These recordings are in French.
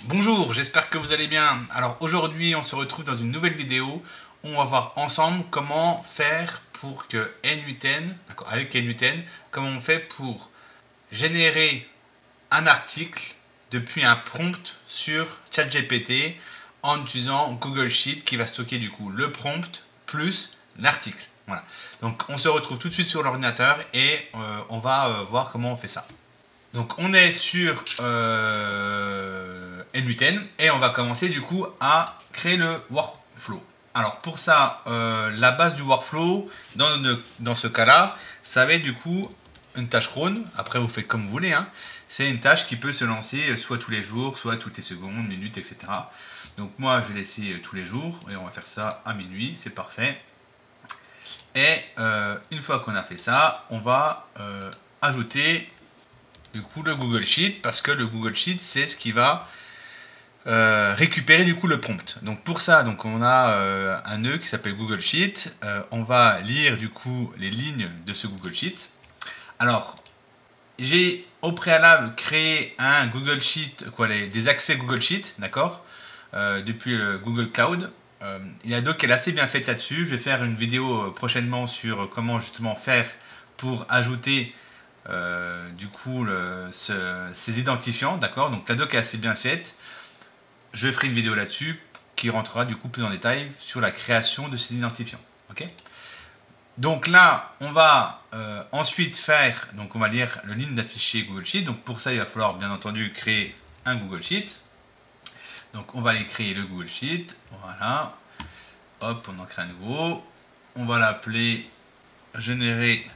Bonjour, j'espère que vous allez bien. Alors aujourd'hui, on se retrouve dans une nouvelle vidéo où on va voir ensemble comment faire pour que N8N, avec N8N, comment on fait pour générer un article depuis un prompt sur ChatGPT en utilisant Google Sheet qui va stocker du coup le prompt plus l'article. Voilà. Donc on se retrouve tout de suite sur l'ordinateur et on va voir comment on fait ça. Donc on est sur N8N et on va commencer du coup à créer le workflow. Alors pour ça, la base du workflow, dans ce cas-là, ça va être du coup une tâche cron. Après vous faites comme vous voulez. Hein. C'est une tâche qui peut se lancer soit tous les jours, soit toutes les secondes, minutes, etc. Donc moi je vais laisser tous les jours et on va faire ça à minuit, c'est parfait. Et une fois qu'on a fait ça, on va ajouter du coup le Google Sheet parce que le Google Sheet c'est ce qui va récupérer du coup le prompt. Donc pour ça, donc on a un nœud qui s'appelle Google Sheet. On va lire du coup les lignes de ce Google Sheet. Alors j'ai au préalable créé un Google Sheet, des accès Google Sheet, d'accord, depuis le Google Cloud. Il y a doc qui est assez bien faite là-dessus. Je vais faire une vidéo prochainement sur comment justement faire pour ajouter du coup ces identifiants, d'accord. Donc la doc est assez bien faite. Je ferai une vidéo là-dessus qui rentrera du coup plus en détail sur la création de ces identifiants, ok. Donc là, on va ensuite faire, donc on va lire le ligne d'affiché Google Sheet. Donc pour ça, il va falloir bien entendu créer un Google Sheet. Donc on va aller créer le Google Sheet, voilà. Hop, on en crée un nouveau. On va l'appeler générer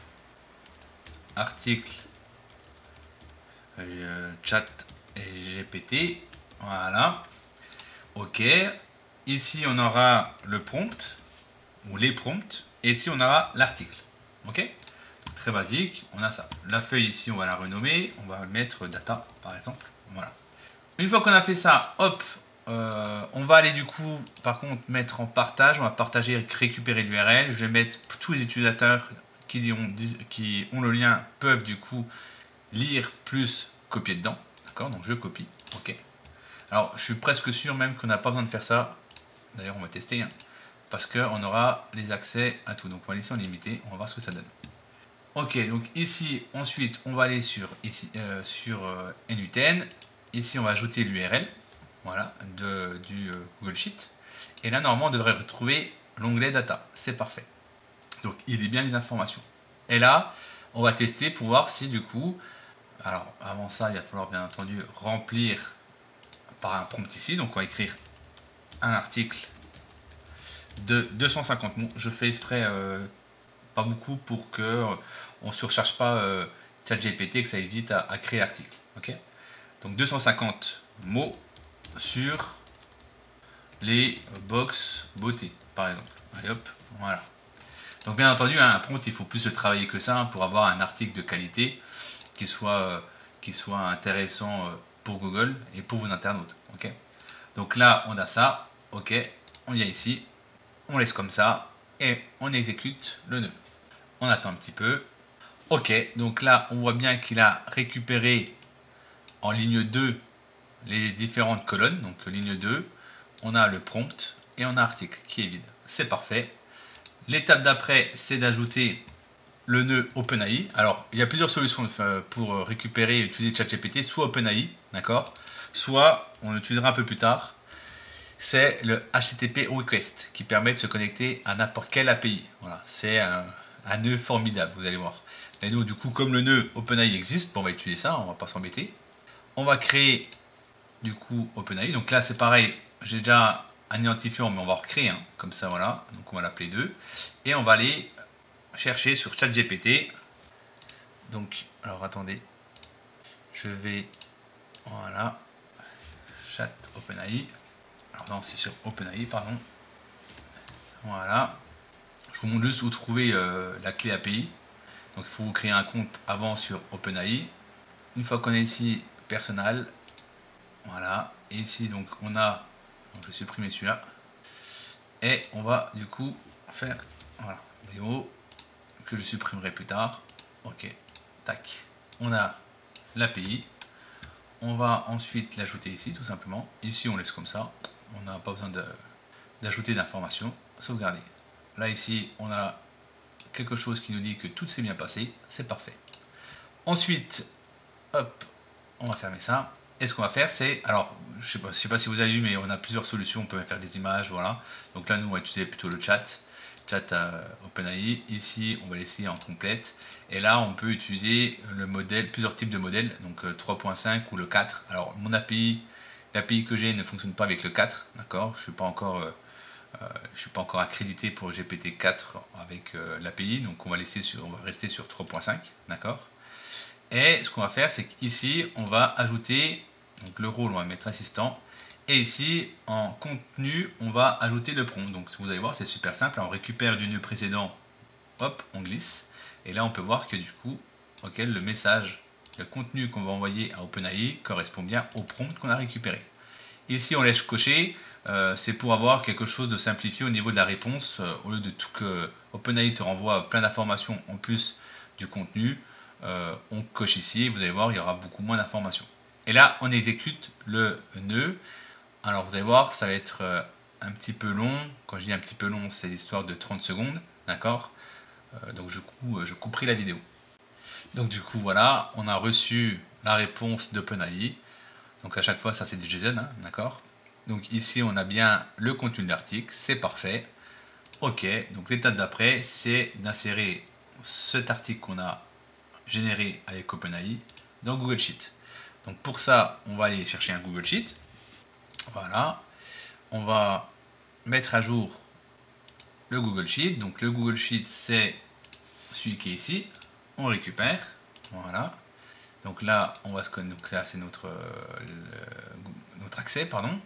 article chat GPT, voilà. Ok, ici on aura le prompt ou les prompts et ici on aura l'article. Ok, très basique, on a ça. La feuille ici on va la renommer, on va mettre data par exemple. Voilà. Une fois qu'on a fait ça, hop, on va aller du coup par contre mettre en partage, on va partager, récupérer l'URL. Je vais mettre tous les utilisateurs qui ont le lien peuvent du coup lire plus copier dedans. D'accord, donc je copie. Ok. Alors je suis presque sûr même qu'on n'a pas besoin de faire ça. D'ailleurs on va tester. Hein, parce qu'on aura les accès à tout. Donc on va laisser en limité, on va voir ce que ça donne. Ok, donc ici, ensuite, on va aller sur N8N. Ici, on va ajouter l'URL voilà, du Google Sheet. Et là, normalement, on devrait retrouver l'onglet Data. C'est parfait. Donc, il est bien les informations. Et là, on va tester pour voir si du coup, alors avant ça, il va falloir bien entendu remplir par un prompt ici. Donc, on va écrire un article de 250 mots. Je fais exprès pas beaucoup pour que on ne surcharge pas ChatGPT et que ça évite à créer l'article. Ok, donc 250 mots sur les box beauté, par exemple. Allez hop, voilà. Donc bien entendu, hein, un prompt, il faut plus se travailler que ça hein, pour avoir un article de qualité qui soit intéressant pour Google et pour vos internautes. Ok, donc là, on a ça. Ok, on vient ici, on laisse comme ça et on exécute le nœud. On attend un petit peu. Ok, donc là, on voit bien qu'il a récupéré en ligne 2 les différentes colonnes. Donc ligne 2, on a le prompt et on a article qui est vide. C'est parfait. L'étape d'après, c'est d'ajouter le nœud OpenAI. Alors, il y a plusieurs solutions pour récupérer et utiliser ChatGPT, soit OpenAI, d'accord, soit on l'utilisera un peu plus tard. C'est le HTTP request qui permet de se connecter à n'importe quelle API. Voilà, c'est un nœud formidable, vous allez voir. Et nous, du coup, comme le nœud OpenAI existe, bon, on va utiliser ça, on va pas s'embêter. On va créer du coup OpenAI. Donc là, c'est pareil, j'ai déjà un identifiant, mais on va en recréer un, comme ça, voilà. Donc on va l'appeler 2. Et on va aller chercher sur ChatGPT. Donc, alors attendez, je vais, voilà, chat OpenAI. Alors non, c'est sur OpenAI, pardon. Voilà. Je vous montre juste où trouver la clé API. Donc il faut vous créer un compte avant sur OpenAI. Une fois qu'on est ici, personnel, voilà. Et ici donc on a, donc je vais supprimer celui-là. Et on va du coup faire, voilà, démo que je supprimerai plus tard. Ok, tac. On a l'API. on va ensuite l'ajouter ici tout simplement. Ici on laisse comme ça, on n'a pas besoin d'ajouter d'informations. Sauvegarder. Là ici on a quelque chose qui nous dit que tout s'est bien passé, c'est parfait. Ensuite, hop, on va fermer ça. Et ce qu'on va faire, c'est, alors je sais pas si vous avez vu, mais on a plusieurs solutions, on peut faire des images, voilà. Donc là nous on va utiliser plutôt le chat OpenAI. Ici on va laisser en complète. Et là on peut utiliser le modèle, plusieurs types de modèles, donc 3.5 ou le 4. Alors mon API, l'API que j'ai ne fonctionne pas avec le 4, d'accord. Je suis pas encore accrédité pour GPT-4 avec l'API, donc on va rester sur 3.5, d'accord. Et ce qu'on va faire, c'est qu'ici on va ajouter, donc le rôle on va mettre assistant, et ici en contenu on va ajouter le prompt. Donc vous allez voir, c'est super simple, on récupère du nœud précédent, hop, on glisse, et là on peut voir que du coup, ok, le message, le contenu qu'on va envoyer à OpenAI correspond bien au prompt qu'on a récupéré. Ici on laisse cocher, c'est pour avoir quelque chose de simplifié au niveau de la réponse, au lieu de tout que OpenAI te renvoie plein d'informations en plus du contenu, on coche ici et vous allez voir, il y aura beaucoup moins d'informations. Et là on exécute le nœud. Alors vous allez voir, ça va être un petit peu long. Quand je dis un petit peu long, c'est l'histoire de 30 secondes, d'accord. Donc je couperai la vidéo. Donc du coup voilà, on a reçu la réponse d'OpenAI. Donc à chaque fois ça c'est du JSON, hein, d'accord. Donc ici on a bien le contenu de l'article, c'est parfait. Ok, donc l'étape d'après c'est d'insérer cet article qu'on a généré avec OpenAI dans Google Sheet. Donc pour ça on va aller chercher un Google Sheet. Voilà, on va mettre à jour le Google Sheet. Donc le Google Sheet c'est celui qui est ici, on récupère, voilà. Donc là on va se connecter, donc là c'est notre accès, pardon.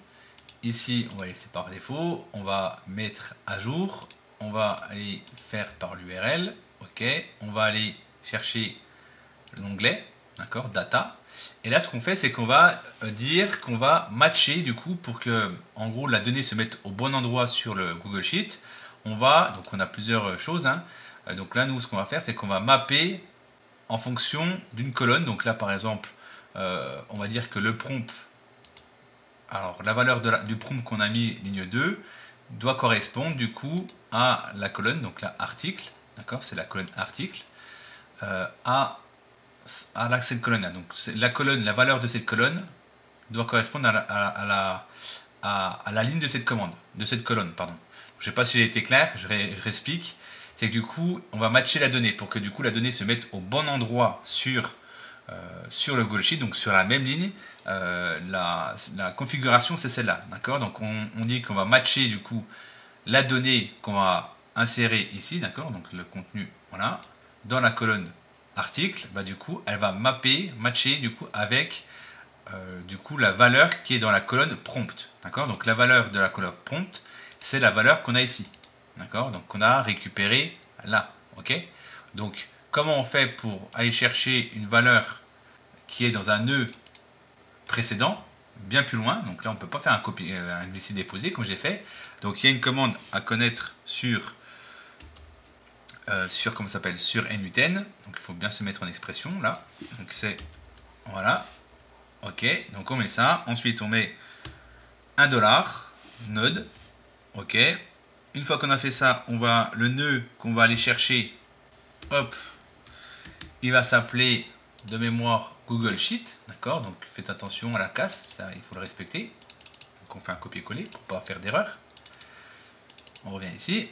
Ici on va laisser par défaut, on va mettre à jour, on va aller faire par l'URL, ok, on va aller chercher l'onglet, d'accord, data, et là ce qu'on fait c'est qu'on va dire qu'on va matcher du coup pour que en gros la donnée se mette au bon endroit sur le Google Sheet. On va, donc on a plusieurs choses, hein. Donc là nous ce qu'on va faire c'est qu'on va mapper en fonction d'une colonne. Donc là par exemple on va dire que le prompt, alors la valeur du prompt qu'on a mis ligne 2 doit correspondre du coup à la colonne, donc là article, d'accord, c'est la colonne article, à cette colonne là. Donc la valeur de cette colonne doit correspondre à la ligne de cette commande, de cette colonne, pardon. Je ne sais pas si j'ai été clair, je réexplique. C'est que du coup, on va matcher la donnée pour que du coup la donnée se mette au bon endroit sur le Google Sheet, donc sur la même ligne. La configuration c'est celle-là, d'accord. Donc on dit qu'on va matcher du coup la donnée qu'on va insérer ici, d'accord. Donc le contenu, voilà, dans la colonne article, bah du coup elle va matcher du coup avec du coup la valeur qui est dans la colonne prompt, d'accord. Donc la valeur de la colonne prompt, c'est la valeur qu'on a ici, d'accord, donc qu'on a récupéré là, ok. Donc comment on fait pour aller chercher une valeur qui est dans un nœud précédent, bien plus loin? Donc là on peut pas faire un glisser-déposer comme j'ai fait. Donc il y a une commande à connaître sur comment ça s'appelle, sur N8N. Donc il faut bien se mettre en expression là. Donc c'est, voilà, ok, donc on met ça. Ensuite on met $, node, ok. Une fois qu'on a fait ça, on va, le nœud qu'on va aller chercher, hop, il va s'appeler de mémoire Google Sheet, d'accord. Donc faites attention à la casse, ça il faut le respecter. Donc on fait un copier-coller pour pas faire d'erreur. On revient ici,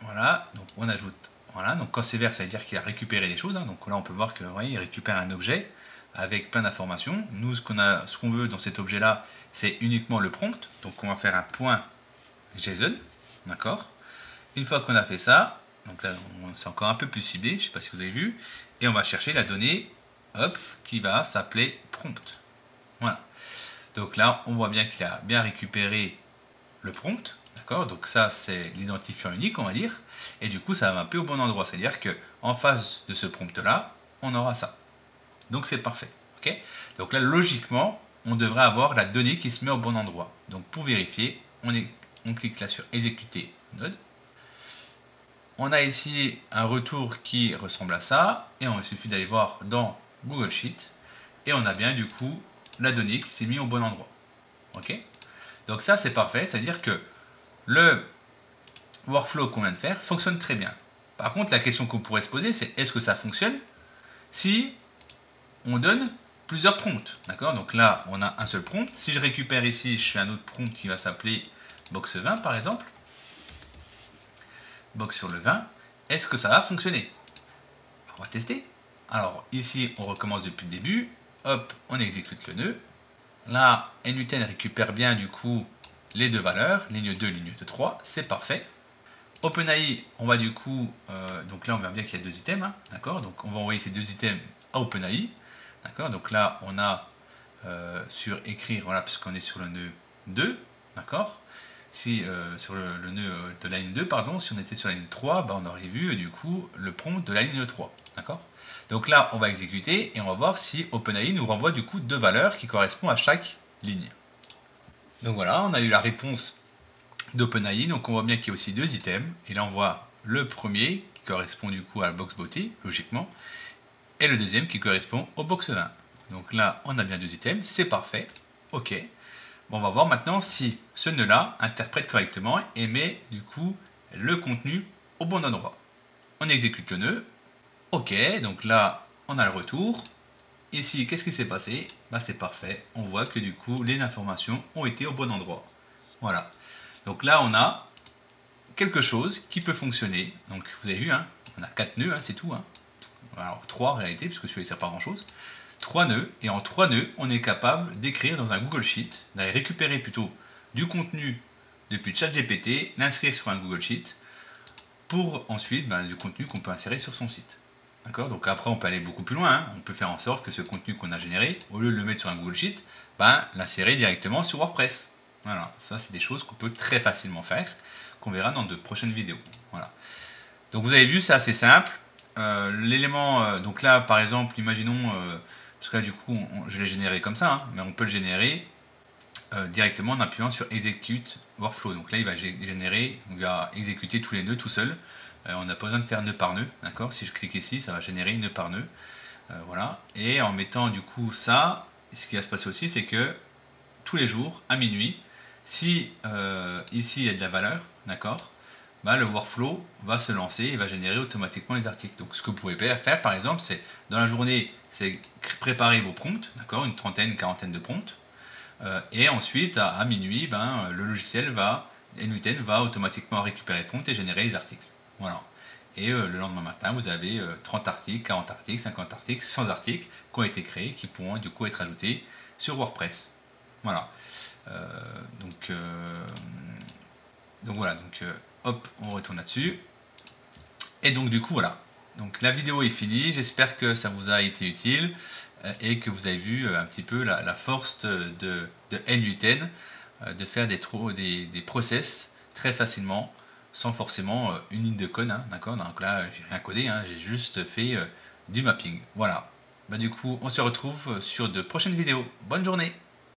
voilà, donc on ajoute, voilà, donc quand c'est vert ça veut dire qu'il a récupéré des choses, hein. Donc là on peut voir que voyez, il récupère un objet avec plein d'informations. Nous ce qu'on veut dans cet objet là, c'est uniquement le prompt, donc on va faire un point JSON, d'accord. Une fois qu'on a fait ça, donc là c'est encore un peu plus ciblé, je ne sais pas si vous avez vu, et on va chercher la donnée, hop, qui va s'appeler prompt, voilà. Donc là on voit bien qu'il a bien récupéré le prompt, d'accord. Donc ça c'est l'identifiant unique on va dire, et du coup ça va mapper au bon endroit, c'est à dire que en face de ce prompt là on aura ça, donc c'est parfait, ok. Donc là logiquement on devrait avoir la donnée qui se met au bon endroit. Donc pour vérifier on clique là sur exécuter node. On a ici un retour qui ressemble à ça, et il suffit d'aller voir dans Google Sheet, et on a bien du coup la donnée qui s'est mise au bon endroit. Ok? Donc ça c'est parfait, c'est-à-dire que le workflow qu'on vient de faire fonctionne très bien. Par contre, la question qu'on pourrait se poser, c'est est-ce que ça fonctionne si on donne plusieurs prompts, d'accord? Donc là, on a un seul prompt. Si je récupère ici, je fais un autre prompt qui va s'appeler box 20 par exemple. Box sur le 20. Est-ce que ça va fonctionner? On va tester. Alors ici, on recommence depuis le début. Hop, on exécute le nœud. Là, NUTN récupère bien du coup les deux valeurs, ligne 2, ligne 3, c'est parfait. OpenAI, on va du coup, donc là on voit bien qu'il y a deux items, hein, d'accord? Donc on va envoyer ces deux items à OpenAI, d'accord? Donc là on a sur écrire, voilà, puisqu'on est sur le nœud 2, d'accord? Si sur le nœud de la ligne 2, pardon, si on était sur la ligne 3, bah, on aurait vu du coup le prompt de la ligne 3, d'accord? Donc là on va exécuter et on va voir si OpenAI nous renvoie du coup deux valeurs qui correspondent à chaque ligne. Donc voilà, on a eu la réponse d'OpenAI, donc on voit bien qu'il y a aussi deux items, et là on voit le premier qui correspond du coup à la box beauté, logiquement, et le deuxième qui correspond au box 20. Donc là on a bien deux items, c'est parfait, ok. Bon, on va voir maintenant si ce nœud-là interprète correctement et met du coup le contenu au bon endroit. On exécute le nœud, ok, donc là on a le retour. Ici, qu'est-ce qui s'est passé? Bah, c'est parfait, on voit que du coup les informations ont été au bon endroit. Voilà. Donc là, on a quelque chose qui peut fonctionner. Donc vous avez vu, hein, on a 4 nœuds, hein, c'est tout. Hein. Alors 3 en réalité, puisque celui-là ne sert pas à grand chose. 3 nœuds, et en 3 nœuds, on est capable d'écrire dans un Google Sheet, d'aller récupérer plutôt du contenu depuis ChatGPT, l'inscrire sur un Google Sheet, pour ensuite du contenu qu'on peut insérer sur son site. D'accord? Donc après, on peut aller beaucoup plus loin. Hein. On peut faire en sorte que ce contenu qu'on a généré, au lieu de le mettre sur un Google Sheet, l'insérer directement sur WordPress. Voilà, ça c'est des choses qu'on peut très facilement faire, qu'on verra dans de prochaines vidéos. Voilà. Donc vous avez vu, c'est assez simple. L'élément, donc là par exemple, imaginons, parce que là du coup je l'ai généré comme ça, hein, mais on peut le générer directement en appuyant sur Execute Workflow. Donc là il va générer, il va exécuter tous les nœuds tout seul. On n'a pas besoin de faire nœud par nœud, d'accord? Si je clique ici, ça va générer nœud par nœud. Voilà. Et en mettant du coup ça, ce qui va se passer aussi, c'est que tous les jours, à minuit, si ici il y a de la valeur, d'accord, le workflow va se lancer et va générer automatiquement les articles. Donc ce que vous pouvez faire par exemple, c'est dans la journée, c'est préparer vos prompts, d'accord, une trentaine, une quarantaine de prompts, et ensuite à minuit, le logiciel NUTN va automatiquement récupérer les prompts et générer les articles. Voilà. Et le lendemain matin, vous avez 30 articles, 40 articles, 50 articles, 100 articles qui ont été créés, qui pourront du coup être ajoutés sur WordPress. Voilà. Donc voilà, hop, on retourne là-dessus. Et donc du coup voilà. Donc la vidéo est finie. J'espère que ça vous a été utile et que vous avez vu un petit peu la force de NUTN de faire des process très facilement sans forcément une ligne de code. Hein, d'accord. Donc là, j'ai rien codé. Hein, j'ai juste fait du mapping. Voilà. Du coup, on se retrouve sur de prochaines vidéos. Bonne journée.